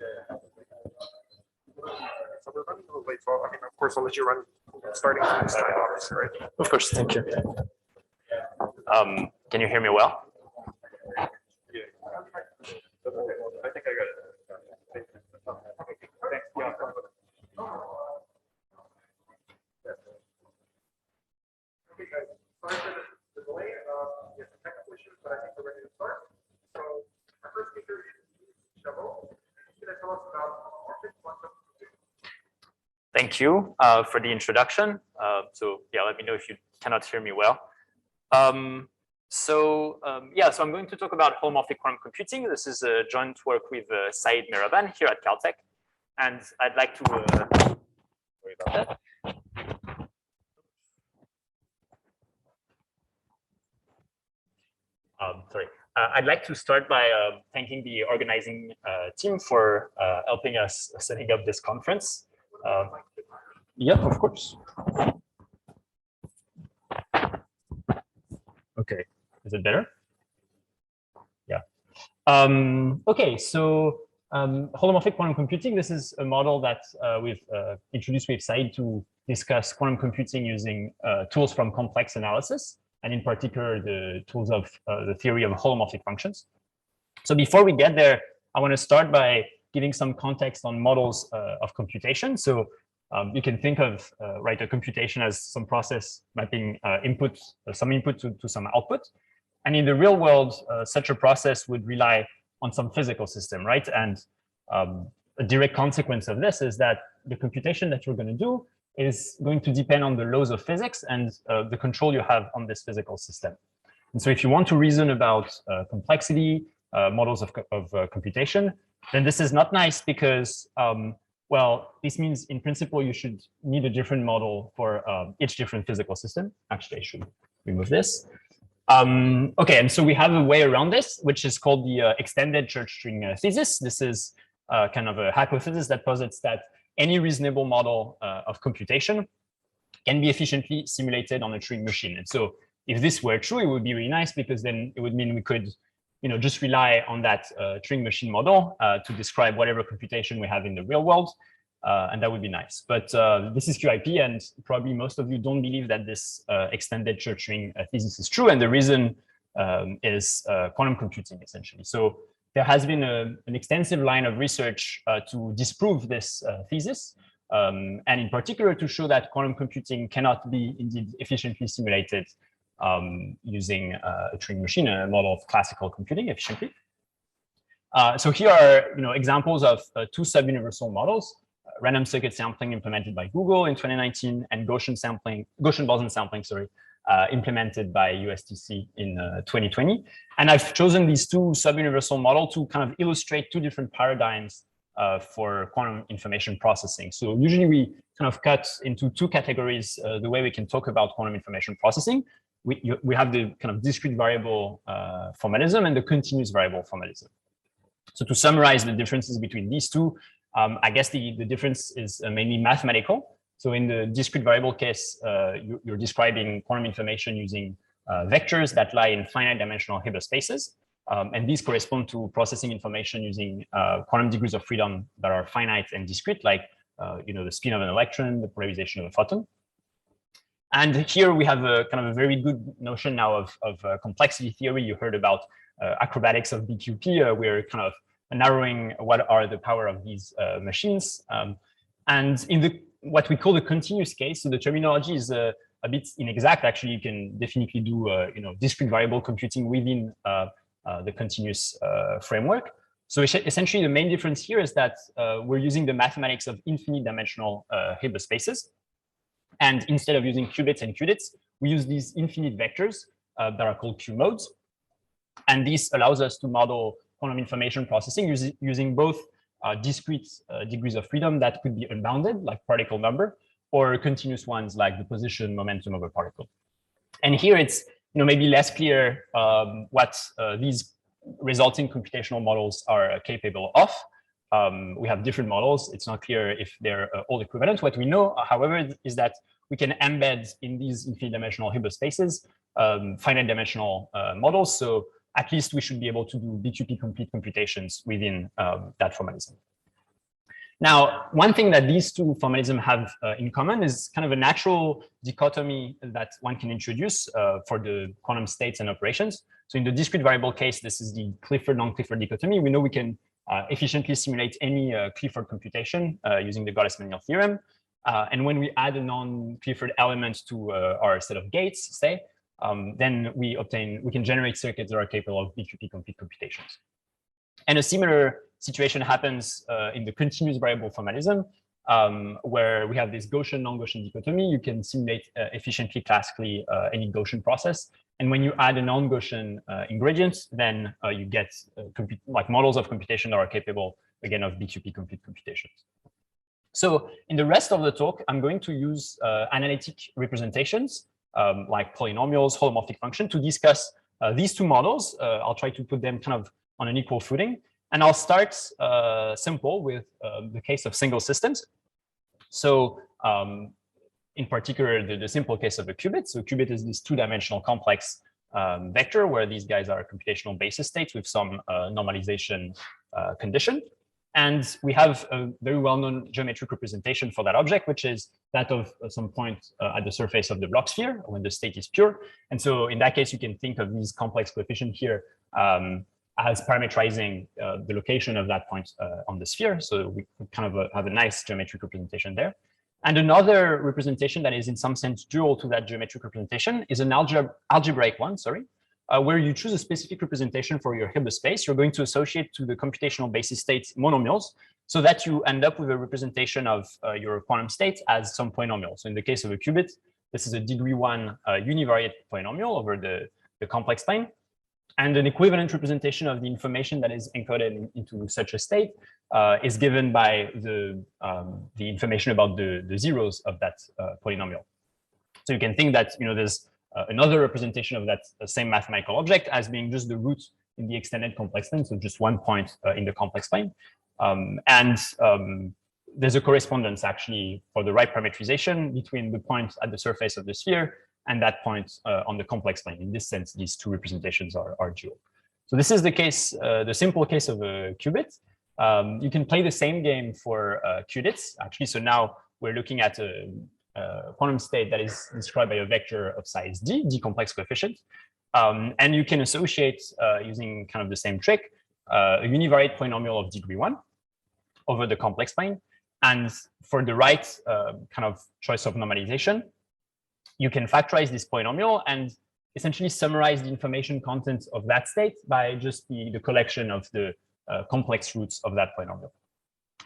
So we're running a little late, so I mean, of course, I'll let you run starting from this time, obviously, right? Of course, thank you. Can you hear me well? Yeah. I think I got it. Okay, thanks. Yeah. Okay, guys. Sorry for the delay. We have some technical issues, but I think we're ready to start. So our first speaker is Ulysse Chabaud. He's going to tell us about holomorphic quantum computing. Thank you for the introduction. So yeah, let me know if you cannot hear me well. So I'm going to talk about holomorphic quantum computing. This is a joint work with Saeed Mehraban here at Caltech, and I'd like to sorry about that. I'd like to start by thanking the organizing team for helping us setting up this conference. Yeah, of course. Okay, is it better? Yeah. Okay, so holomorphic quantum computing, this is a model that we've introduced with Saeed to discuss quantum computing using tools from complex analysis, and in particular, the tools of the theory of holomorphic functions. So before we get there, I want to start by giving some context on models of computation. So you can think of a computation as some process mapping some input to some output. And in the real world, such a process would rely on some physical system, right? And a direct consequence of this is that the computation that you're going to do is going to depend on the laws of physics and the control you have on this physical system. And so if you want to reason about complexity, models of computation, then this is not nice because, well, this means in principle, you should need a different model for each different physical system. Actually, I should remove this. Okay, and so we have a way around this, which is called the extended church string thesis. This is kind of a hypothesis that posits that any reasonable model of computation can be efficiently simulated on a Turing machine. And so if this were true, it would be really nice because then it would mean we could just rely on that Turing machine model to describe whatever computation we have in the real world. And that would be nice. But this is QIP, and probably most of you don't believe that this extended church string thesis is true. And the reason is quantum computing, essentially. So there has been an extensive line of research to disprove this thesis, and in particular to show that quantum computing cannot be indeed efficiently simulated using a Turing machine, a model of classical computing efficiently. So here are examples of two sub-universal models: random circuit sampling implemented by Google in 2019, and Gaussian sampling, implemented by USTC in 2020. And I've chosen these two sub-universal models to kind of illustrate two different paradigms for quantum information processing. So usually we kind of cut into two categories the way we can talk about quantum information processing. We have the kind of discrete variable formalism and the continuous variable formalism. So to summarize the differences between these two, I guess the difference is mainly mathematical. So in the discrete variable case, you're describing quantum information using vectors that lie in finite dimensional Hilbert spaces. And these correspond to processing information using quantum degrees of freedom that are finite and discrete, like the spin of an electron, the polarization of a photon. And here we have a kind of a very good notion now of complexity theory. You heard about acrobatics of BQP. We're kind of narrowing what are the power of these machines. And in what we call the continuous case, so the terminology is a bit inexact. Actually, you can definitely do discrete variable computing within the continuous framework. So essentially, the main difference here is that we're using the mathematics of infinite dimensional Hilbert spaces. And instead of using qubits and qubits, we use these infinite vectors that are called Q modes. And this allows us to model quantum information processing using both discrete degrees of freedom that could be unbounded, like particle number, or continuous ones like the position momentum of a particle. And here it's maybe less clear what these resulting computational models are capable of. We have different models. It's not clear if they're all equivalent. What we know, however, is that we can embed in these infinite dimensional Hilbert spaces finite dimensional models. So at least we should be able to do BQP complete computations within that formalism. Now, one thing that these two formalisms have in common is kind of a natural dichotomy that one can introduce for the quantum states and operations. So in the discrete variable case, this is the Clifford-non-Clifford dichotomy. We know we can efficiently simulate any Clifford computation using the Goddess-Mendel theorem. And when we add a non-Clifford element to our set of gates, say, then we can generate circuits that are capable of BQP complete computations. And a similar situation happens in the continuous variable formalism, where we have this Gaussian, non-Gaussian dichotomy. You can simulate efficiently, classically, any Gaussian process. And when you add a non-Gaussian ingredient, then you get like models of computation that are capable, again, of BQP complete computations. So in the rest of the talk, I'm going to use analytic representations like polynomials, holomorphic function to discuss these two models. I'll try to put them kind of on an equal footing. And I'll start simple with the case of single systems. So in particular, the simple case of a qubit. So a qubit is this two-dimensional complex vector where these guys are computational basis states with some normalization condition. And we have a very well-known geometric representation for that object, which is that of some point at the surface of the Bloch sphere when the state is pure. And so in that case, you can think of these complex coefficients here as parametrizing the location of that point on the sphere. So we kind of have a nice geometric representation there. And another representation that is in some sense dual to that geometric representation is an algebraic one, where you choose a specific representation for your Hilbert space. You're going to associate to the computational basis states monomials so that you end up with a representation of your quantum state as some polynomial. So in the case of a qubit, this is a degree 1 univariate polynomial over the complex plane. And an equivalent representation of the information that is encoded into such a state is given by the information about the zeros of that polynomial. So you can think that there's another representation of that same mathematical object as being just the root in the extended complex plane, so just one point in the complex plane. There's a correspondence actually for the right parametrization between the point at the surface of the sphere and that point on the complex plane. In this sense, these two representations are dual. So this is the case, the simple case of a qubit. You can play the same game for qubits, actually. So now we're looking at a quantum state that is described by a vector of size d complex coefficient. And you can associate, using kind of the same trick, a univariate polynomial of degree 1 over the complex plane. And for the right kind of choice of normalization, you can factorize this polynomial and essentially summarize the information content of that state by just the collection of the complex roots of that polynomial.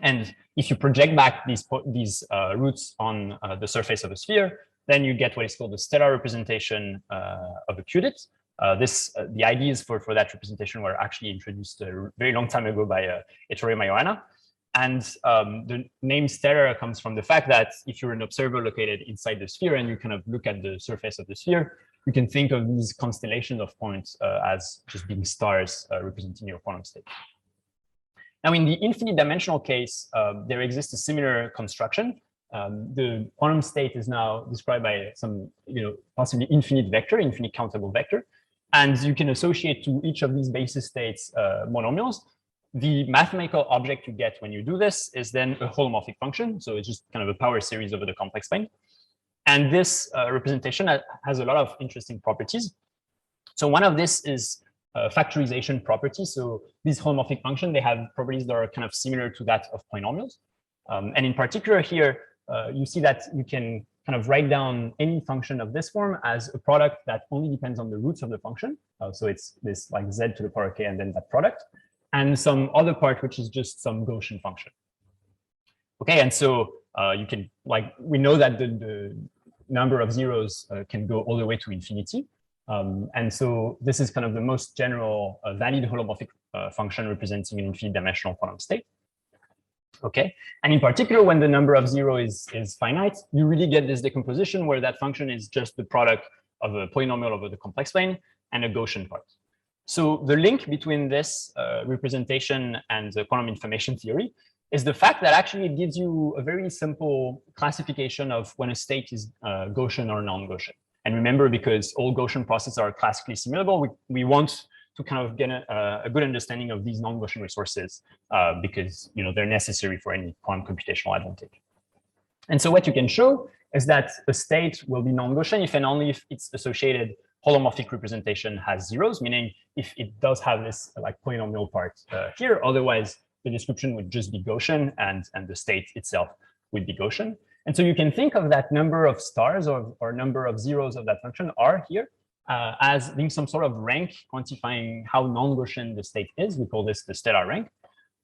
And if you project back these roots on the surface of a sphere, then you get what is called the stellar representation of a qubit. The ideas for that representation were actually introduced a very long time ago by Ettore Majorana. And the name stellar comes from the fact that if you're an observer located inside the sphere and you kind of look at the surface of the sphere, you can think of these constellations of points as just being stars representing your quantum state. Now, in the infinite dimensional case, there exists a similar construction. The quantum state is now described by some, possibly infinite vector, infinite countable vector. And you can associate to each of these basis states monomials. The mathematical object you get when you do this is then a holomorphic function. So it's just kind of a power series over the complex plane. And this representation has a lot of interesting properties. So one of this is factorization property. So these holomorphic functions, they have properties that are kind of similar to that of polynomials. And in particular here, you see that you can kind of write down any function of this form as a product that only depends on the roots of the function. So it's this like z to the power k and then that product. And some other part, which is just some Gaussian function. Okay, and so you can, we know that the number of zeros can go all the way to infinity. And so this is kind of the most general valid holomorphic function representing an infinite dimensional quantum state. Okay, and in particular, when the number of zero is finite, you really get this decomposition where that function is just the product of a polynomial over the complex plane and a Gaussian part. So the link between this representation and the quantum information theory is the fact that actually it gives you a very simple classification of when a state is Gaussian or non-Gaussian. And remember, because all Gaussian processes are classically simulable, we want to kind of get a good understanding of these non-Gaussian resources because they're necessary for any quantum computational advantage. And so what you can show is that a state will be non-Gaussian if and only if its associated holomorphic representation has zeros, meaning if it does have this like polynomial part here, otherwise the description would just be Gaussian and the state itself would be Gaussian. And so you can think of that number of stars or number of zeros of that function R here as being some sort of rank quantifying how non-Gaussian the state is. We call this the stellar rank.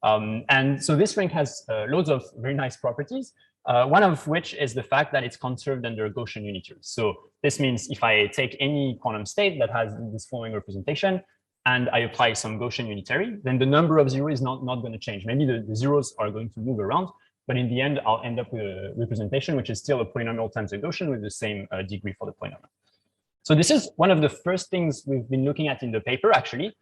And so this rank has loads of very nice properties, one of which is the fact that it's conserved under Gaussian unitaries. So this means if I take any quantum state that has this following representation and I apply some Gaussian unitary, then the number of zeros is not going to change. Maybe the zeros are going to move around, but in the end, I'll end up with a representation which is still a polynomial times a Gaussian with the same degree for the polynomial. So this is one of the first things we've been looking at in the paper, actually.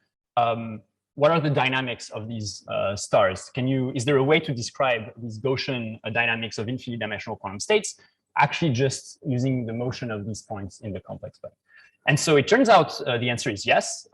What are the dynamics of these stars? Is there a way to describe these Gaussian dynamics of infinite dimensional quantum states, actually just using the motion of these points in the complex plane? And so it turns out the answer is yes.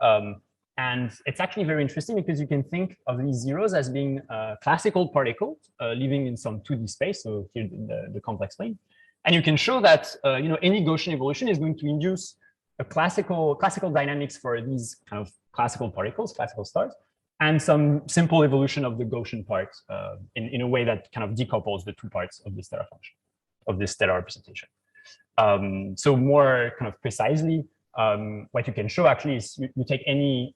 And it's actually very interesting because you can think of these zeros as being classical particles living in some 2D space, so here the complex plane. And you can show that any Gaussian evolution is going to induce a classical dynamics for these kind of classical particles, classical stars, and some simple evolution of the Gaussian part in a way that kind of decouples the two parts of the stellar function, of this stellar representation. So more kind of precisely, what you can show actually is you take any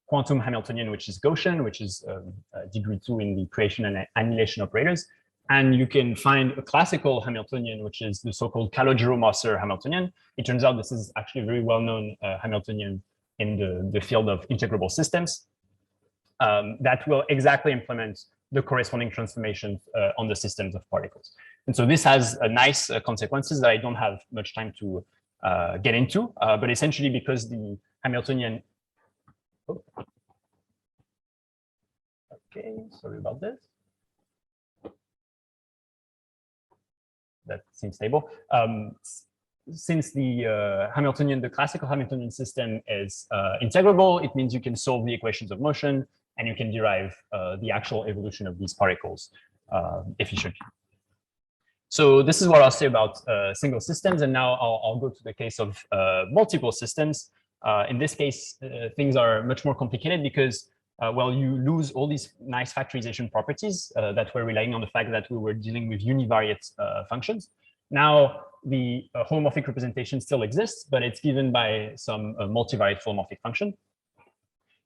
quantum Hamiltonian, which is Gaussian, which is degree 2 in the creation and annihilation operators, and you can find a classical Hamiltonian, which is the so-called Calogero-Moser Hamiltonian. It turns out this is actually a very well-known Hamiltonian in the field of integrable systems that will exactly implement the corresponding transformations on the systems of particles. And so this has nice consequences that I don't have much time to get into, but essentially because the Hamiltonian, okay, sorry about this. That seems stable. Since the Hamiltonian, the classical Hamiltonian system is integrable, it means you can solve the equations of motion and you can derive the actual evolution of these particles efficiently. So this is what I'll say about single systems, and now I'll go to the case of multiple systems. In this case, things are much more complicated because, well, you lose all these nice factorization properties that were relying on the fact that we were dealing with univariate functions. Now, the holomorphic representation still exists, but it's given by some multivariate holomorphic function.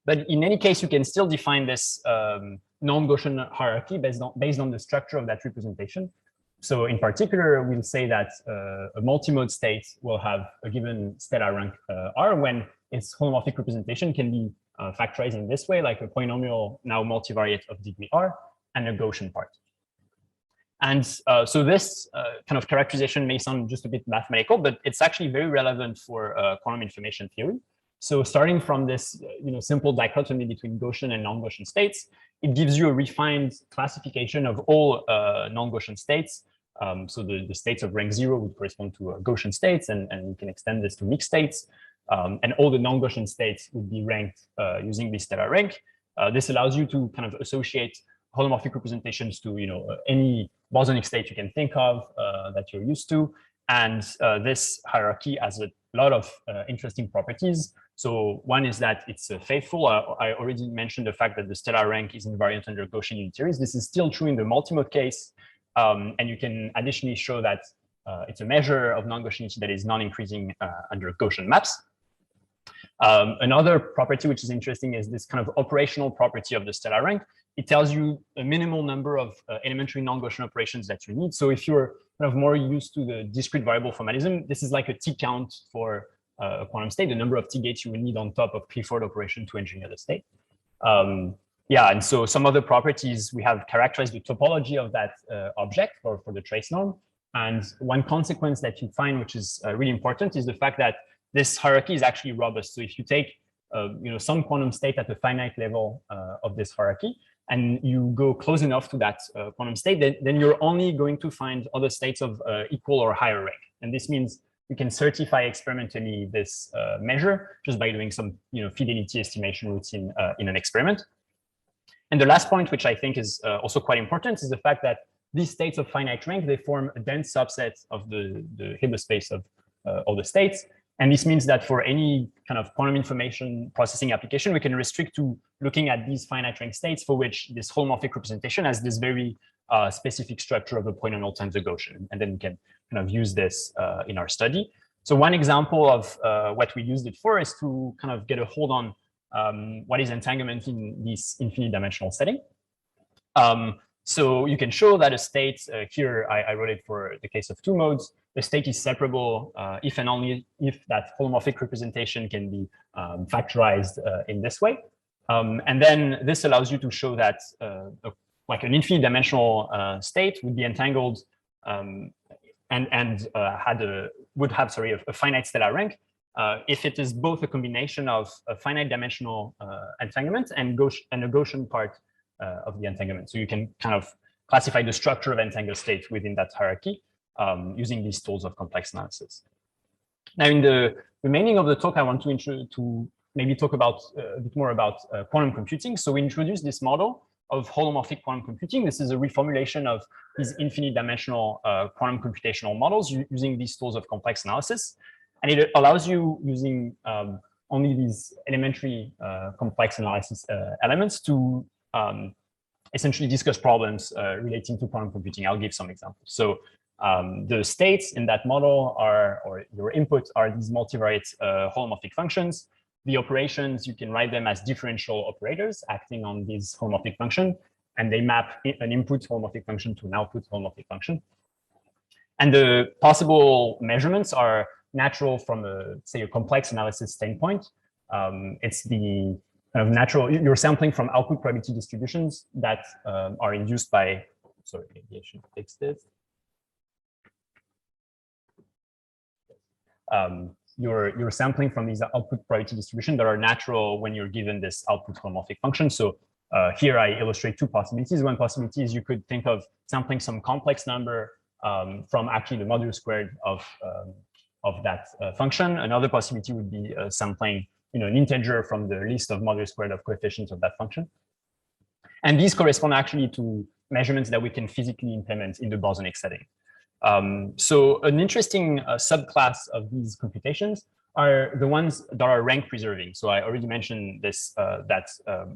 But in any case, you can still define this non-Gaussian hierarchy based on the structure of that representation. So in particular, we'll say that a multimode state will have a given stellar rank R when its holomorphic representation can be factorized in this way, like a polynomial now multivariate of degree R and a Gaussian part. And so this kind of characterization may sound just a bit mathematical, but it's actually very relevant for quantum information theory. So starting from this simple dichotomy between Gaussian and non-Gaussian states, it gives you a refined classification of all non-Gaussian states. So the states of rank 0 would correspond to Gaussian states, and you can extend this to mixed states. And all the non-Gaussian states would be ranked using this stellar rank. This allows you to kind of associate holomorphic representations to any bosonic state you can think of that you're used to. And this hierarchy has a lot of interesting properties. So one is that it's faithful. I already mentioned the fact that the stellar rank is invariant under Gaussian unitaries. This is still true in the multimode case. And you can additionally show that it's a measure of non-Gaussianity that is non-increasing under Gaussian maps. Another property which is interesting is this kind of operational property of the stellar rank. It tells you a minimal number of elementary non-Gaussian operations that you need. So if you're kind of more used to the discrete variable formalism, this is like a T count for a quantum state, the number of T gates you will need on top of Clifford operation to engineer the state. Yeah, and so some other properties, we have characterized the topology of that object for the trace norm. And one consequence that you find, which is really important, is the fact that this hierarchy is actually robust. So if you take some quantum state at the finite level of this hierarchy, and you go close enough to that quantum state, then you're only going to find other states of equal or higher rank. And this means we can certify experimentally this measure just by doing some fidelity estimation routine in an experiment. And the last point, which I think is also quite important, is the fact that these states of finite rank, they form a dense subset of the Hilbert space of all the states. And this means that for any kind of quantum information processing application, we can restrict to looking at these finite rank states for which this holomorphic representation has this very specific structure of a polynomial times a Gaussian. And then we can kind of use this in our study. So one example of what we used it for is to kind of get a hold on what is entanglement in this infinite dimensional setting. So you can show that a state here, I wrote it for the case of two modes. The state is separable if and only if that holomorphic representation can be factorized in this way. And then this allows you to show that like an infinite dimensional state would be entangled and would have a finite stellar rank if it is both a combination of a finite dimensional entanglement and a Gaussian part of the entanglement. So you can kind of classify the structure of entangled states within that hierarchy using these tools of complex analysis. Now, in the remaining of the talk, I want to maybe talk about a bit more about quantum computing. So we introduced this model of holomorphic quantum computing. This is a reformulation of these infinite dimensional quantum computational models using these tools of complex analysis. And it allows you, using only these elementary complex analysis elements, to essentially discuss problems relating to quantum computing. I'll give some examples. So the states in that model are, or your inputs are, these multivariate holomorphic functions. The operations, you can write them as differential operators acting on this holomorphic function, and they map an input holomorphic function to an output holomorphic function. And the possible measurements are natural from say a complex analysis standpoint. It's the kind of natural, you're sampling from output probability distributions that are induced by, sorry, maybe I should fix this. You're sampling from these output probability distributions that are natural when you're given this output holomorphic function. So here I illustrate two possibilities. One possibility is you could think of sampling some complex number from actually the module squared of that function. Another possibility would be sampling an integer from the list of module squared of coefficients of that function. And these correspond actually to measurements that we can physically implement in the bosonic setting. So an interesting subclass of these computations are the ones that are rank preserving. So I already mentioned this, that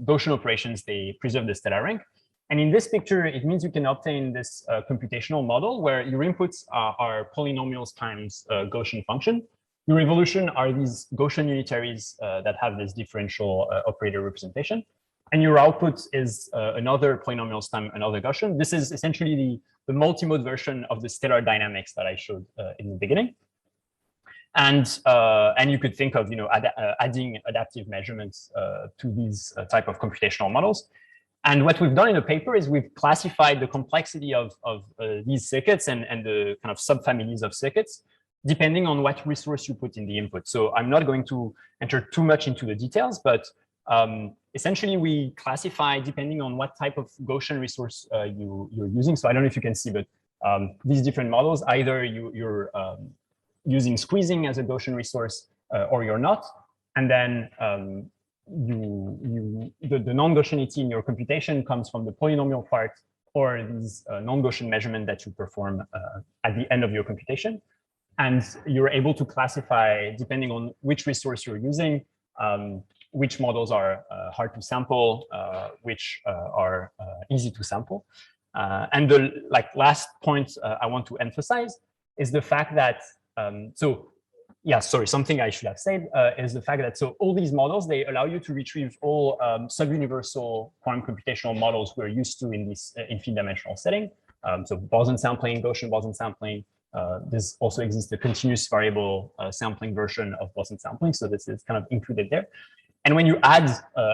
Gaussian operations, they preserve the stellar rank. And in this picture, it means you can obtain this computational model where your inputs are polynomials times Gaussian function. Your evolution are these Gaussian unitaries that have this differential operator representation. And your output is another polynomials times another Gaussian. This is essentially the multimode version of the stellar dynamics that I showed in the beginning. And you could think of adding adaptive measurements to these type of computational models. And what we've done in the paper is we've classified the complexity of these circuits and the kind of subfamilies of circuits, depending on what resource you put in the input. So I'm not going to enter too much into the details, but essentially we classify depending on what type of Gaussian resource you're using. So I don't know if you can see, but these different models, either you're using squeezing as a Gaussian resource or you're not. And then the non-Gaussianity in your computation comes from the polynomial part or these non-Gaussian measurement that you perform at the end of your computation. And you're able to classify, depending on which resource you're using, which models are hard to sample, which are easy to sample. And the last point I want to emphasize is the fact that, something I should have said is the fact that, so all these models, they allow you to retrieve all sub-universal quantum computational models we're used to in this infinite dimensional setting. So Boson sampling, Gaussian Boson sampling. This also exists a continuous variable sampling version of Boson sampling. So this is kind of included there. And when you add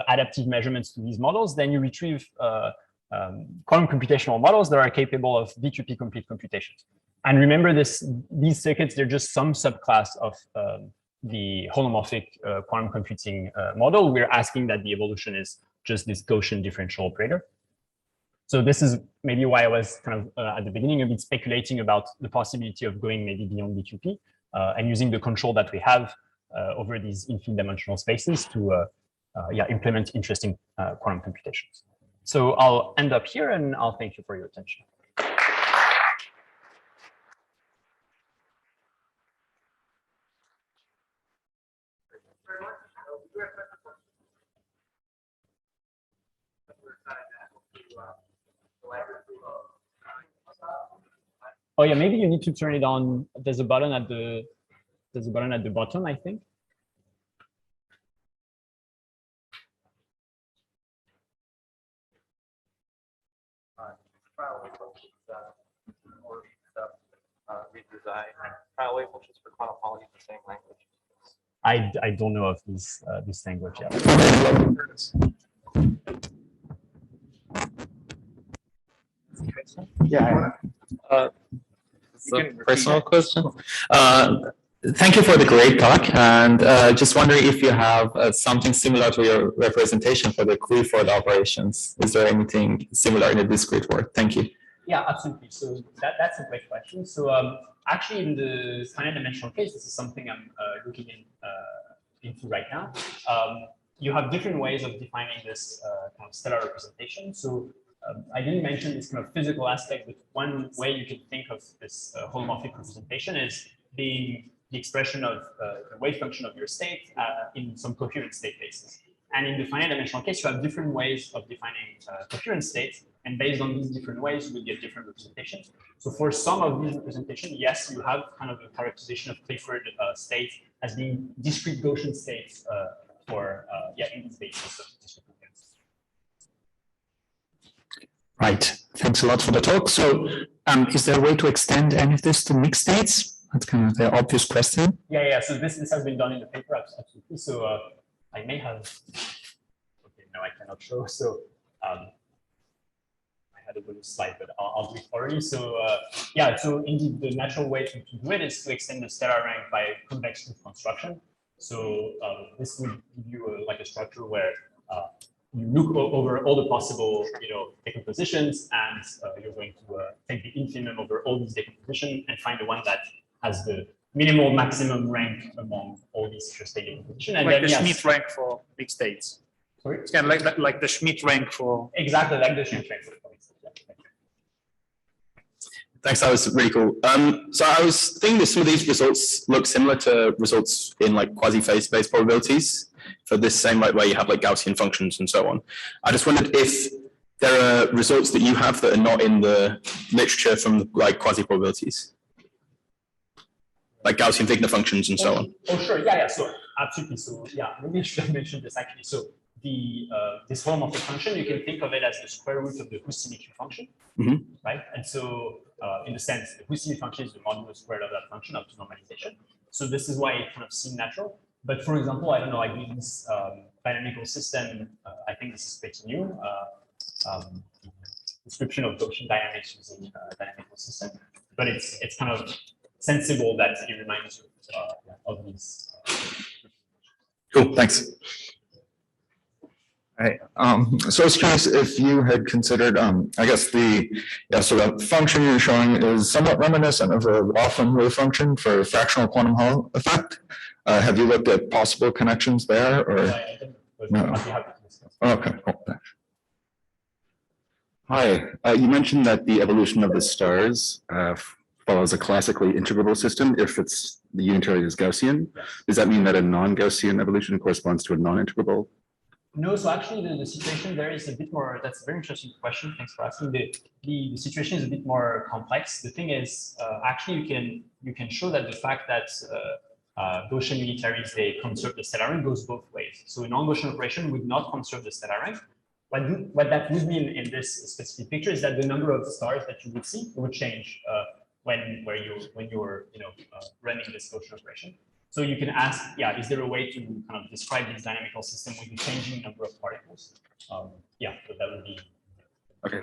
adaptive measurements to these models, then you retrieve quantum computational models that are capable of VQP complete computations. And remember these circuits, they're just some subclass of the holomorphic quantum computing model. We're asking that the evolution is just this Gaussian differential operator. So this is maybe why I was kind of at the beginning a bit speculating about the possibility of going maybe beyond VQP. and using the control that we have over these infinite dimensional spaces to implement interesting quantum computations. So I'll end up here, and I'll thank you for your attention. Oh yeah, maybe you need to turn it on. There's a button at the bottom, I think. Redesign file wave functions for quantum Poly in the same language. I don't know of this language yet. Yeah. It's a personal question. Thank you for the great talk, and just wondering if you have something similar to your representation for the Clifford operations. Is there anything similar in a discrete world? Thank you. Yeah, absolutely. So that's a great question. So actually, in the finite dimensional case, this is something I'm looking into right now. You have different ways of defining this kind of stellar representation. So I didn't mention this kind of physical aspect, but one way you can think of this holomorphic representation is being the expression of the wave function of your state in some coherent state basis. And in the finite dimensional case, you have different ways of defining coherent states. And based on these different ways, you will get different representations. So for some of these representations, yes, you have kind of a characterization of Clifford states as being discrete Gaussian states in this basis of discrete coherence. Right. Thanks a lot for the talk. So is there a way to extend any of this to mixed states? That's kind of the obvious question. Yeah. So this has been done in the paper, absolutely. So I may have, okay, no, I cannot show. So I had a little slide, but I'll do it already. So yeah, so indeed, the natural way to do it is to extend the stellar rank by convex proof construction. So this would give you like a structure where you look over all the possible, decompositions, and you're going to take the infimum over all these decompositions and find the one that has the minimal maximum rank among all these state decompositions. And like then, the Schmidt rank for big states. Sorry? It's kind of like the Schmidt rank for. Exactly like the Schmidt rank for big states. Yeah. Thanks, that was really cool. So I was thinking that some of these results look similar to results in like quasi-phase-based probabilities for this same way you have like Gaussian functions and so on. I just wondered if there are results that you have that are not in the literature from like quasi-probabilities, like Gaussian Wigner functions and so on. Oh, sure. Yeah. So absolutely. So yeah, maybe I should have mentioned this actually. So the this holomorphic function, you can think of it as the square root of the Hus symmetry function, right? And so in the sense, the Hus symmetry function is the modulo squared of that function up to normalization. So this is why it kind of seems natural. But for example, I don't know, like this dynamical system, I think this is pretty new. Description of Gaussian dynamics using dynamical system, but it's kind of sensible that it reminds you of these. Cool, thanks. Right. So I was curious if you had considered, I guess so the function you're showing is somewhat reminiscent of a Laughlin wave function for fractional quantum Hall effect. Have you looked at possible connections there, or? No. Okay, cool. Thanks. Hi, you mentioned that the evolution of the stars follows a classically integrable system if it's the unitary is Gaussian. Does that mean that a non-Gaussian evolution corresponds to a non-integrable? No, so actually the situation there is a bit more, that's a very interesting question. Thanks for asking. The situation is a bit more complex. The thing is, actually you can show that the fact that Gaussian unitaries, they conserve the stellar rank goes both ways. So a non-Gaussian operation would not conserve the stellar rank. What that would mean in this specific picture is that the number of stars that you would see would change when you're running this Gaussian operation. So you can ask, is there a way to kind of describe this dynamical system with the changing number of particles? So that would be. Okay.